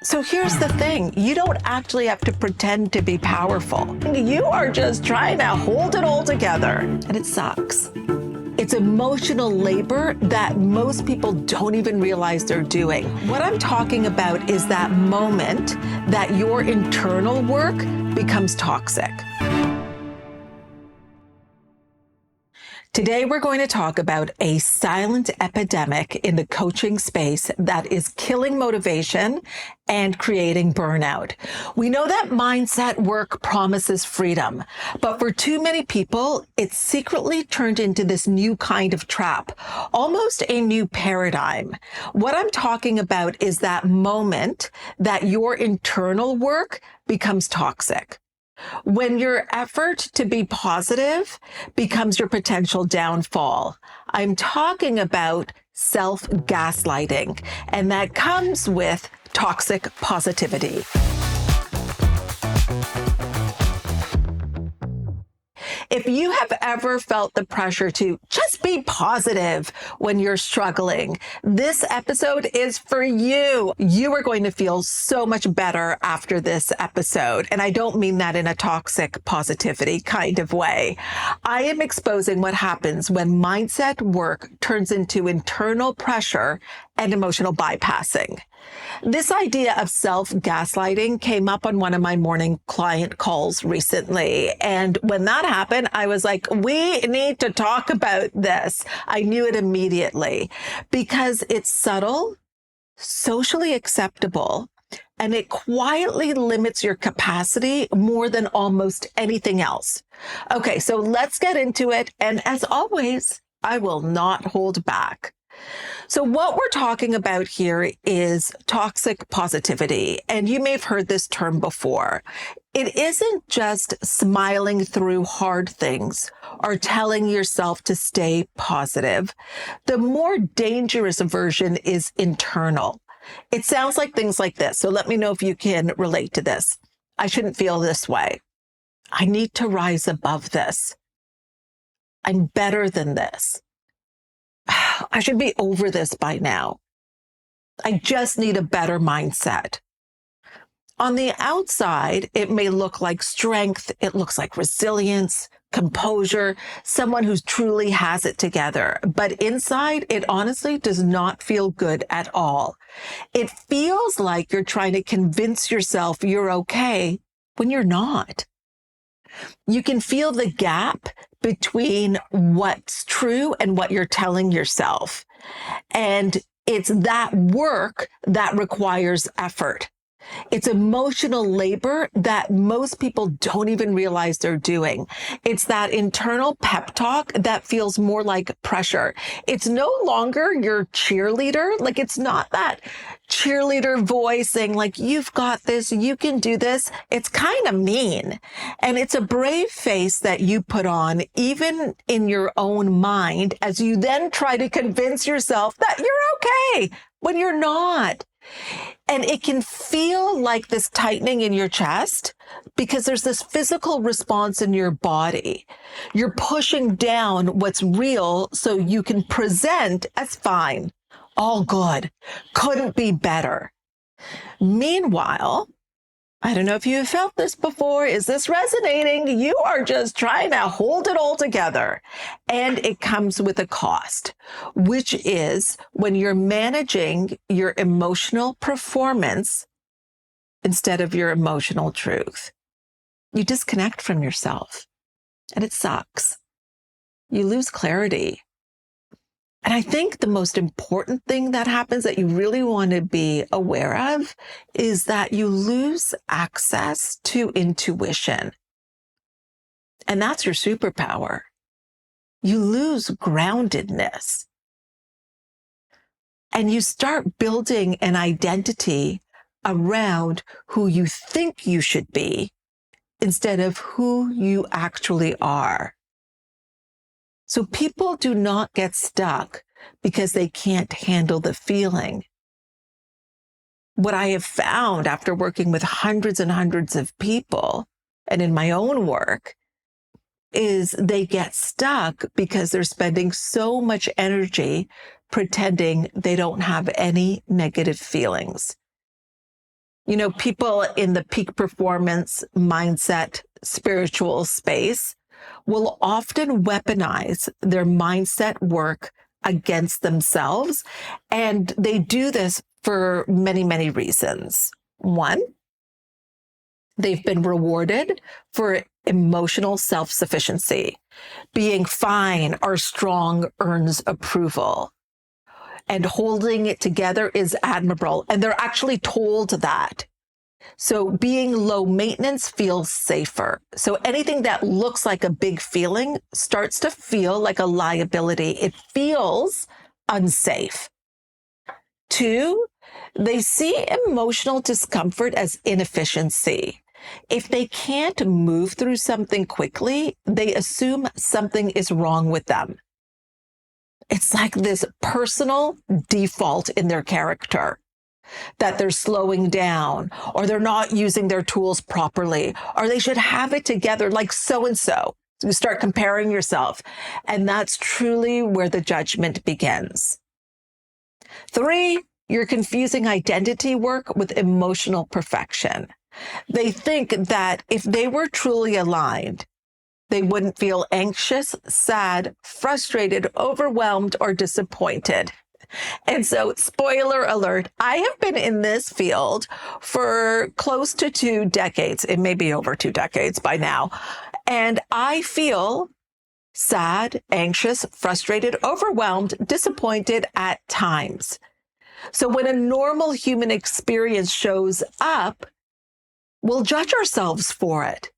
So here's the thing. You don't actually have to pretend to be powerful. You are just trying to hold it all together, and it sucks. It's emotional labor that most people don't even realize they're doing. What I'm talking about is that moment that your internal work becomes toxic. Today, we're going to talk about a silent epidemic in the coaching space that is killing motivation and creating burnout. We know that mindset work promises freedom, but for too many people, it's secretly turned into this new kind of trap, almost a new paradigm. What I'm talking about is that moment that your internal work becomes toxic. When your effort to be positive becomes your potential downfall. I'm talking about self-gaslighting, and that comes with toxic positivity. If you have ever felt the pressure to just be positive when you're struggling, this episode is for you. You are going to feel so much better after this episode. And I don't mean that in a toxic positivity kind of way. I am exposing what happens when mindset work turns into internal pressure and emotional bypassing. This idea of self-gaslighting came up on one of my morning client calls recently. And when that happened, I was like, we need to talk about this. I knew it immediately because it's subtle, socially acceptable, and it quietly limits your capacity more than almost anything else. Okay, so let's get into it. And as always, I will not hold back. So what we're talking about here is toxic positivity. And you may have heard this term before. It isn't just smiling through hard things or telling yourself to stay positive. The more dangerous version is internal. It sounds like things like this. So let me know if you can relate to this. I shouldn't feel this way. I need to rise above this. I'm better than this. I should be over this by now. I just need a better mindset. On the outside, it may look like strength. It looks like resilience, composure, someone who truly has it together. But inside, it honestly does not feel good at all. It feels like you're trying to convince yourself you're okay when you're not. You can feel the gap between what's true and what you're telling yourself. And it's that work that requires effort. It's emotional labor that most people don't even realize they're doing. It's that internal pep talk that feels more like pressure. It's no longer your cheerleader. Like, it's not that cheerleader voice saying like, you've got this, you can do this. It's kind of mean. And it's a brave face that you put on, even in your own mind, as you then try to convince yourself that you're okay when you're not. And it can feel like this tightening in your chest because there's this physical response in your body. You're pushing down what's real so you can present as fine, all good, couldn't be better. Meanwhile, I don't know if you've felt this before. Is this resonating? You are just trying to hold it all together. And it comes with a cost, which is when you're managing your emotional performance instead of your emotional truth. You disconnect from yourself, and it sucks. You lose clarity. And I think the most important thing that happens that you really want to be aware of is that you lose access to intuition. And that's your superpower. You lose groundedness. And you start building an identity around who you think you should be instead of who you actually are. So people do not get stuck because they can't handle the feeling. What I have found after working with hundreds and hundreds of people and in my own work is they get stuck because they're spending so much energy pretending they don't have any negative feelings. People in the peak performance mindset, spiritual space will often weaponize their mindset work against themselves. And they do this for many, many reasons. One, they've been rewarded for emotional self-sufficiency. Being fine or strong earns approval. And holding it together is admirable. And they're actually told that. So being low maintenance feels safer. So anything that looks like a big feeling starts to feel like a liability. It feels unsafe. Two, they see emotional discomfort as inefficiency. If they can't move through something quickly, they assume something is wrong with them. It's like this personal default in their character, that they're slowing down, or they're not using their tools properly, or they should have it together like so-and-so. You start comparing yourself, and that's truly where the judgment begins. Three, you're confusing identity work with emotional perfection. They think that if they were truly aligned, they wouldn't feel anxious, sad, frustrated, overwhelmed, or disappointed. And so, spoiler alert, I have been in this field for close to 2 decades. It may be over 2 decades by now. And I feel sad, anxious, frustrated, overwhelmed, disappointed at times. So when a normal human experience shows up, we'll judge ourselves for it.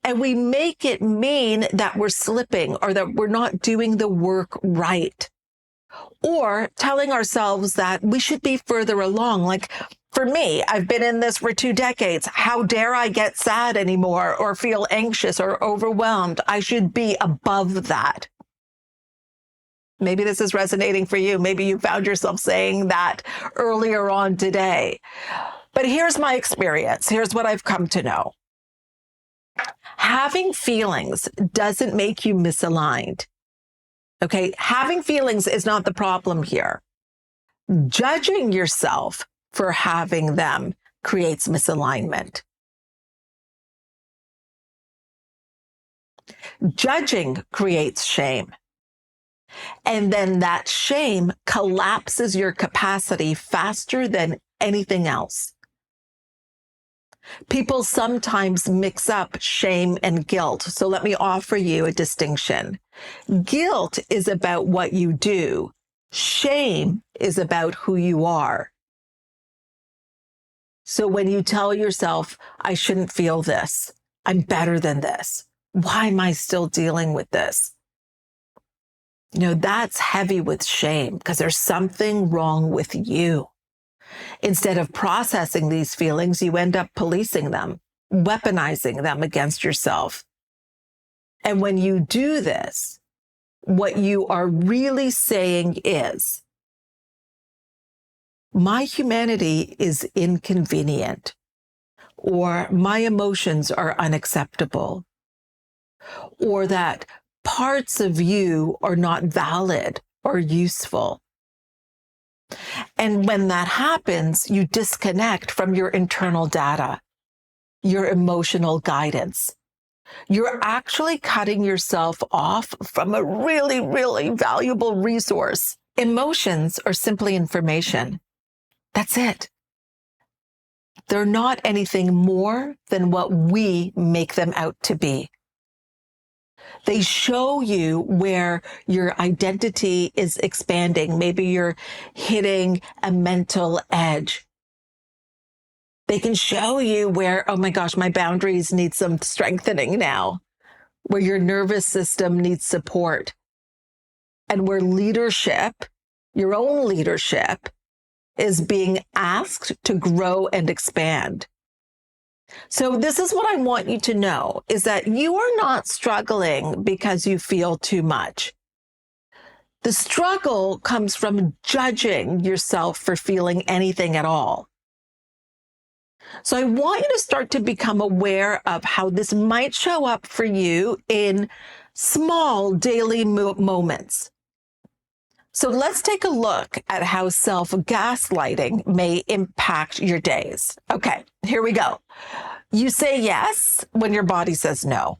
And we make it mean that we're slipping or that we're not doing the work right. Or telling ourselves that we should be further along. Like for me, I've been in this for 2 decades. How dare I get sad anymore or feel anxious or overwhelmed? I should be above that. Maybe this is resonating for you. Maybe you found yourself saying that earlier on today. But here's my experience. Here's what I've come to know. Having feelings doesn't make you misaligned. Okay, having feelings is not the problem here. Judging yourself for having them creates misalignment. Judging creates shame. And then that shame collapses your capacity faster than anything else. People sometimes mix up shame and guilt. So let me offer you a distinction. Guilt is about what you do. Shame is about who you are. So when you tell yourself, I shouldn't feel this, I'm better than this, why am I still dealing with this? That's heavy with shame because there's something wrong with you. Instead of processing these feelings, you end up policing them, weaponizing them against yourself. And when you do this, what you are really saying is, my humanity is inconvenient, or my emotions are unacceptable, or that parts of you are not valid or useful. And when that happens, you disconnect from your internal data, your emotional guidance. You're actually cutting yourself off from a really, really valuable resource. Emotions are simply information. That's it. They're not anything more than what we make them out to be. They show you where your identity is expanding. Maybe you're hitting a mental edge. They can show you where, oh my gosh, my boundaries need some strengthening now, where your nervous system needs support, and where leadership, your own leadership, is being asked to grow and expand. So this is what I want you to know, is that you are not struggling because you feel too much. The struggle comes from judging yourself for feeling anything at all. So I want you to start to become aware of how this might show up for you in small daily moments. So let's take a look at how self-gaslighting may impact your days. Okay, here we go. You say yes when your body says no.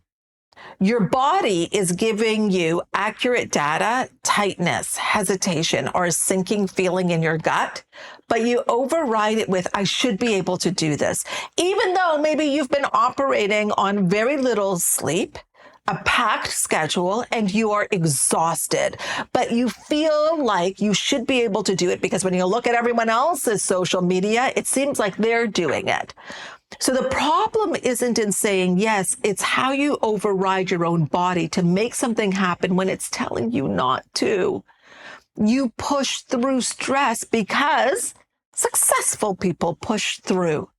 Your body is giving you accurate data, tightness, hesitation, or a sinking feeling in your gut, but you override it with, I should be able to do this. Even though maybe you've been operating on very little sleep, a packed schedule, and you are exhausted, but you feel like you should be able to do it because when you look at everyone else's social media, it seems like they're doing it. So the problem isn't in saying yes, it's how you override your own body to make something happen when it's telling you not to. You push through stress because successful people push through.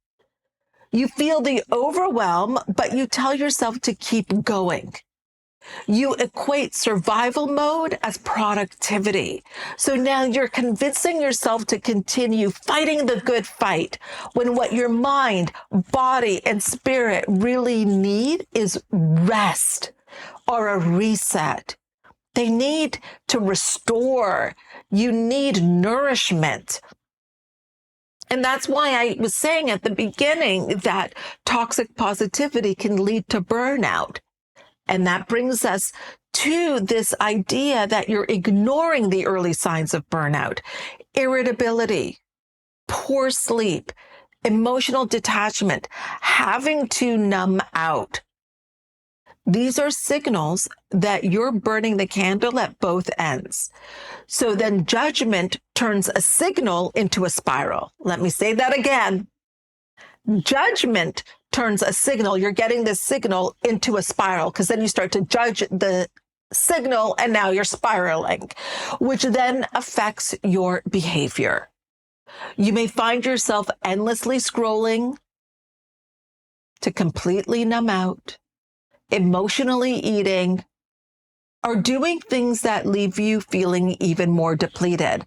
You feel the overwhelm, but you tell yourself to keep going. You equate survival mode as productivity. So now you're convincing yourself to continue fighting the good fight when what your mind, body, and spirit really need is rest or a reset. They need to restore. You need nourishment. And that's why I was saying at the beginning that toxic positivity can lead to burnout. And that brings us to this idea that you're ignoring the early signs of burnout: irritability, poor sleep, emotional detachment, having to numb out. These are signals that you're burning the candle at both ends. So then judgment turns a signal into a spiral. Let me say that again. Judgment turns a signal, you're getting this signal, into a spiral, because then you start to judge the signal and now you're spiraling, which then affects your behavior. You may find yourself endlessly scrolling to completely numb out, emotionally eating, or doing things that leave you feeling even more depleted.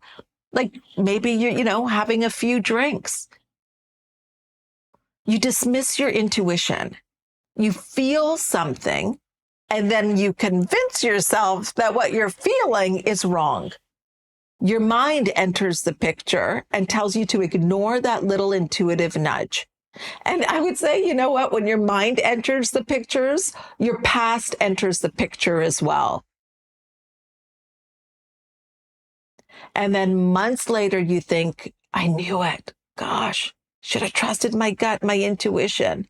Like maybe you're, having a few drinks. You dismiss your intuition. You feel something, and then you convince yourself that what you're feeling is wrong. Your mind enters the picture and tells you to ignore that little intuitive nudge. And I would say, you know what? When your mind enters the pictures, your past enters the picture as well. And then months later, you think, I knew it. Gosh. Should have trusted my gut, my intuition.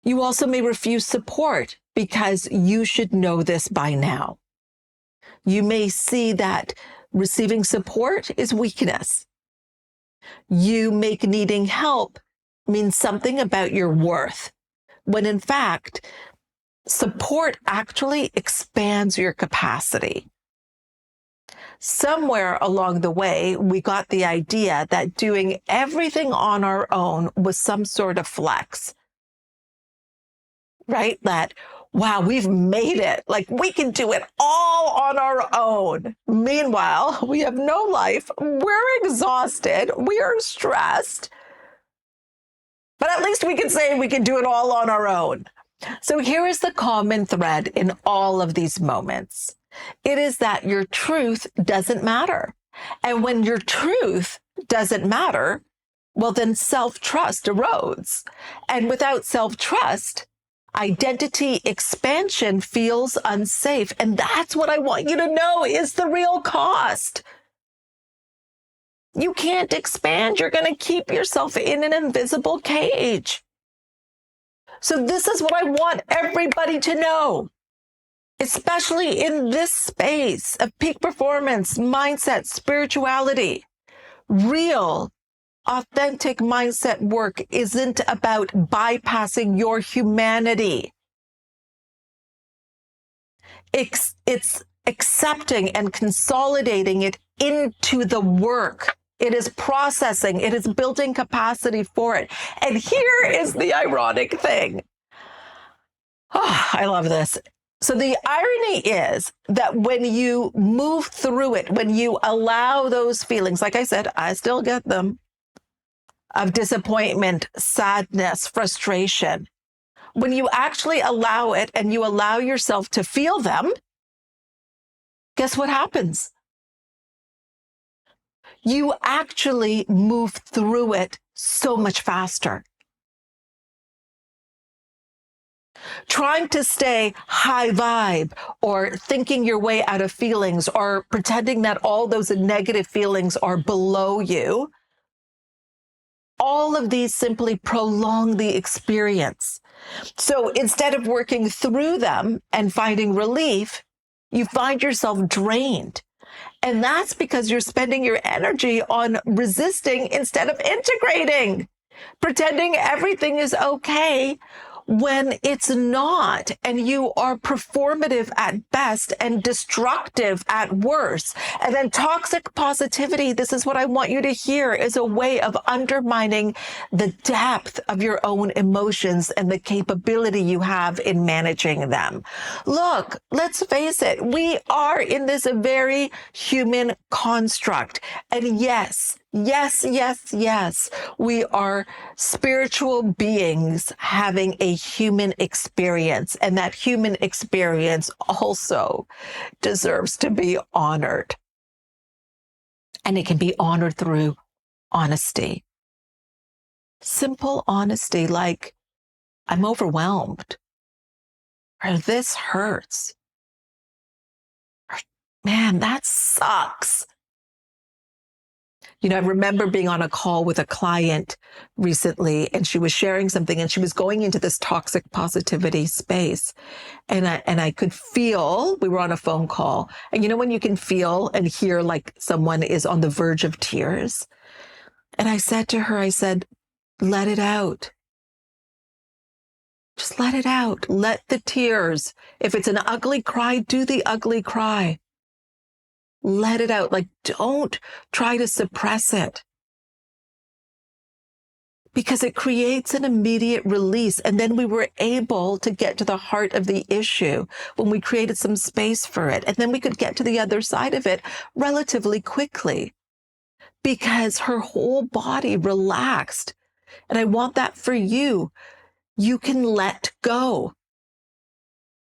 You also may refuse support because you should know this by now. You may see that receiving support is weakness. You make needing help mean something about your worth, when in fact, support actually expands your capacity. Somewhere along the way, we got the idea that doing everything on our own was some sort of flex, right? That, wow, we've made it. Like we can do it all on our own. Meanwhile, we have no life. We're exhausted. We are stressed. But at least we can say we can do it all on our own. So here is the common thread in all of these moments. It is that your truth doesn't matter. And when your truth doesn't matter, well, then self-trust erodes. And without self-trust, identity expansion feels unsafe. And that's what I want you to know is the real cost. You can't expand. You're going to keep yourself in an invisible cage. So this is what I want everybody to know. Especially in this space of peak performance, mindset, spirituality. Real, authentic mindset work isn't about bypassing your humanity. It's accepting and consolidating it into the work. It is processing. It is building capacity for it. And here is the ironic thing. Oh, I love this. So the irony is that when you move through it, when you allow those feelings, like I said, I still get them, of disappointment, sadness, frustration, when you actually allow it and you allow yourself to feel them, guess what happens? You actually move through it so much faster. Trying to stay high vibe or thinking your way out of feelings or pretending that all those negative feelings are below you, all of these simply prolong the experience. So instead of working through them and finding relief, you find yourself drained. And that's because you're spending your energy on resisting instead of integrating, pretending everything is okay when it's not, and you are performative at best and destructive at worst. And then toxic positivity, this is what I want you to hear, is a way of undermining the depth of your own emotions and the capability you have in managing them. Look, let's face it, we are in this very human construct. And yes, we are spiritual beings having a human experience, and that human experience also deserves to be honored. And it can be honored through honesty. Simple honesty, like, I'm overwhelmed, or this hurts, or man, that sucks. You know, I remember being on a call with a client recently, and she was sharing something, and she was going into this toxic positivity space. And I could feel, we were on a phone call, and you know when you can feel and hear like someone is on the verge of tears? And I said to her, I said, let it out. Just let it out. Let the tears. If it's an ugly cry, do the ugly cry. Let it out. Like, don't try to suppress it, because it creates an immediate release. And then we were able to get to the heart of the issue when we created some space for it. And then we could get to the other side of it relatively quickly because her whole body relaxed. And I want that for you. You can let go.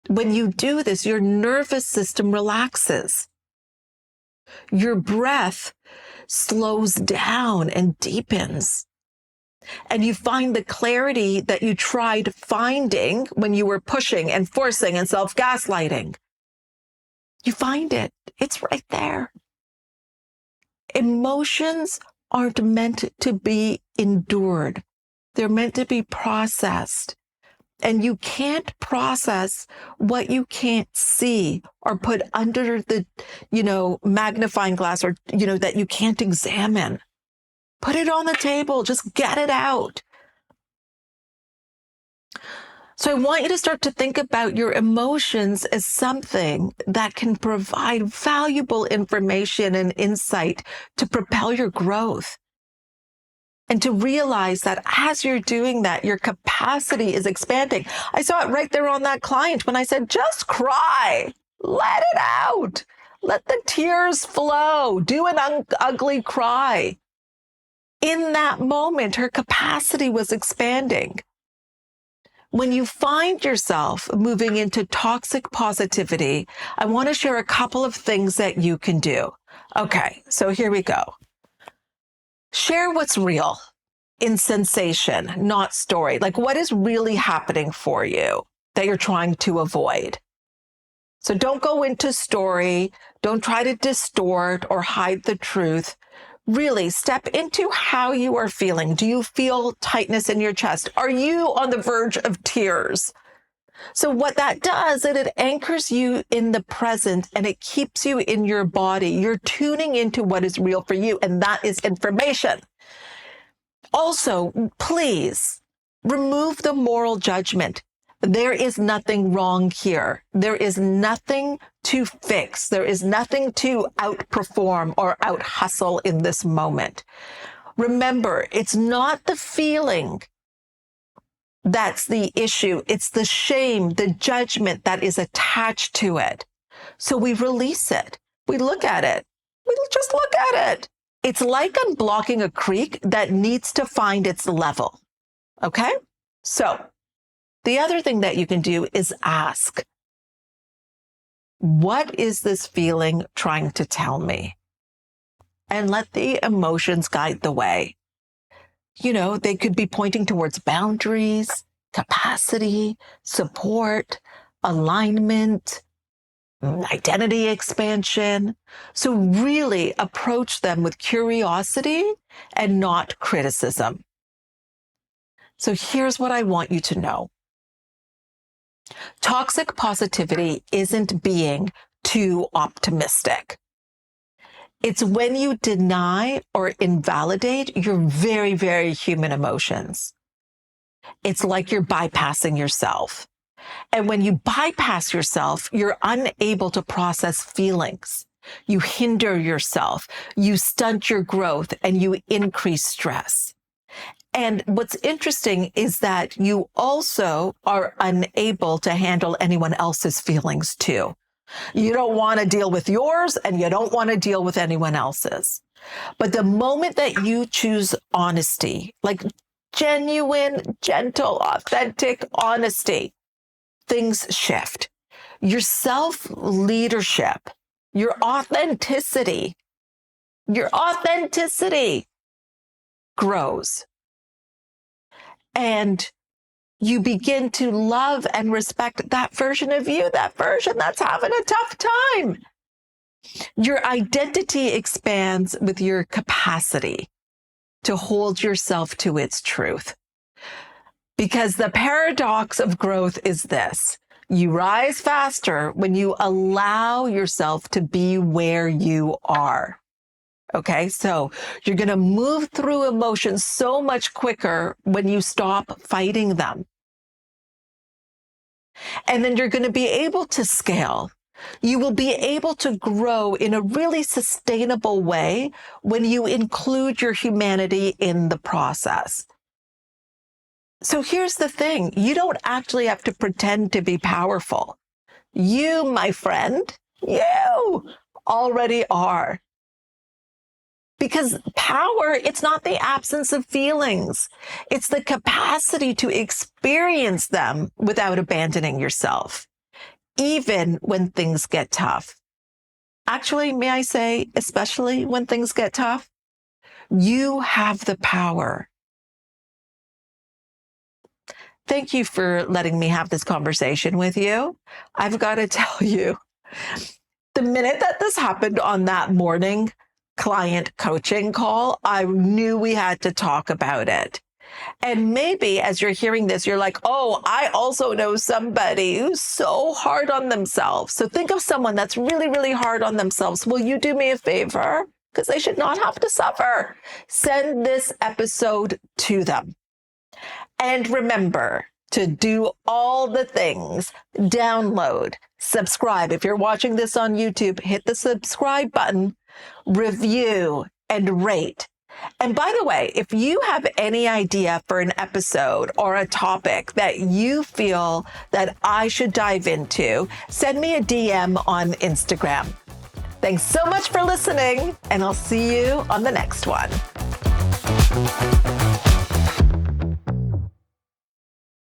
When you do this, your nervous system relaxes. Your breath slows down and deepens. And you find the clarity that you tried finding when you were pushing and forcing and self-gaslighting. You find it. It's right there. Emotions aren't meant to be endured. They're meant to be processed. And you can't process what you can't see or put under the, magnifying glass, or, that you can't examine. Put it on the table. Just get it out. So I want you to start to think about your emotions as something that can provide valuable information and insight to propel your growth. And to realize that as you're doing that, your capacity is expanding. I saw it right there on that client when I said, just cry, let it out, let the tears flow, do an ugly cry. In that moment, her capacity was expanding. When you find yourself moving into toxic positivity, I want to share a couple of things that you can do. Okay, so here we go. Share what's real in sensation, not story. Like, what is really happening for you that you're trying to avoid? So don't go into story. Don't try to distort or hide the truth. Really step into how you are feeling. Do you feel tightness in your chest? Are you on the verge of tears? So what that does is it anchors you in the present, and it keeps you in your body. You're tuning into what is real for you, and that is information. Also, please remove the moral judgment. There is nothing wrong here. There is nothing to fix. There is nothing to outperform or out hustle in this moment. Remember, it's not the feeling that's the issue. It's the shame, the judgment that is attached to it. So we release it. We look at it. We just look at it. It's like unblocking a creek that needs to find its level. Okay? So the other thing that you can do is ask. What is this feeling trying to tell me? And let the emotions guide the way. They could be pointing towards boundaries, capacity, support, alignment, identity expansion. So really approach them with curiosity and not criticism. So here's what I want you to know. Toxic positivity isn't being too optimistic. It's when you deny or invalidate your very, very human emotions. It's like you're bypassing yourself. And when you bypass yourself, you're unable to process feelings. You hinder yourself, you stunt your growth, and you increase stress. And what's interesting is that you also are unable to handle anyone else's feelings too. You don't want to deal with yours and you don't want to deal with anyone else's. But the moment that you choose honesty, like genuine, gentle, authentic honesty, things shift. Your self-leadership, your authenticity grows. And you begin to love and respect that version of you, that version that's having a tough time. Your identity expands with your capacity to hold yourself to its truth. Because the paradox of growth is this: you rise faster when you allow yourself to be where you are. Okay, so you're going to move through emotions so much quicker when you stop fighting them. And then you're going to be able to scale. You will be able to grow in a really sustainable way when you include your humanity in the process. So here's the thing. You don't actually have to pretend to be powerful. You, my friend, you already are. Because power, it's not the absence of feelings. It's the capacity to experience them without abandoning yourself, even when things get tough. Actually, may I say, especially when things get tough, you have the power. Thank you for letting me have this conversation with you. I've got to tell you, the minute that this happened on that morning client coaching call, I knew we had to talk about it. And maybe as you're hearing this, you're like, oh, I also know somebody who's so hard on themselves. So think of someone that's really, really hard on themselves. Will you do me a favor? Because they should not have to suffer. Send this episode to them. And remember to do all the things. Download, subscribe. If you're watching this on YouTube, hit the subscribe button, review, and rate. And by the way, if you have any idea for an episode or a topic that you feel that I should dive into, send me a DM on Instagram. Thanks so much for listening, and I'll see you on the next one.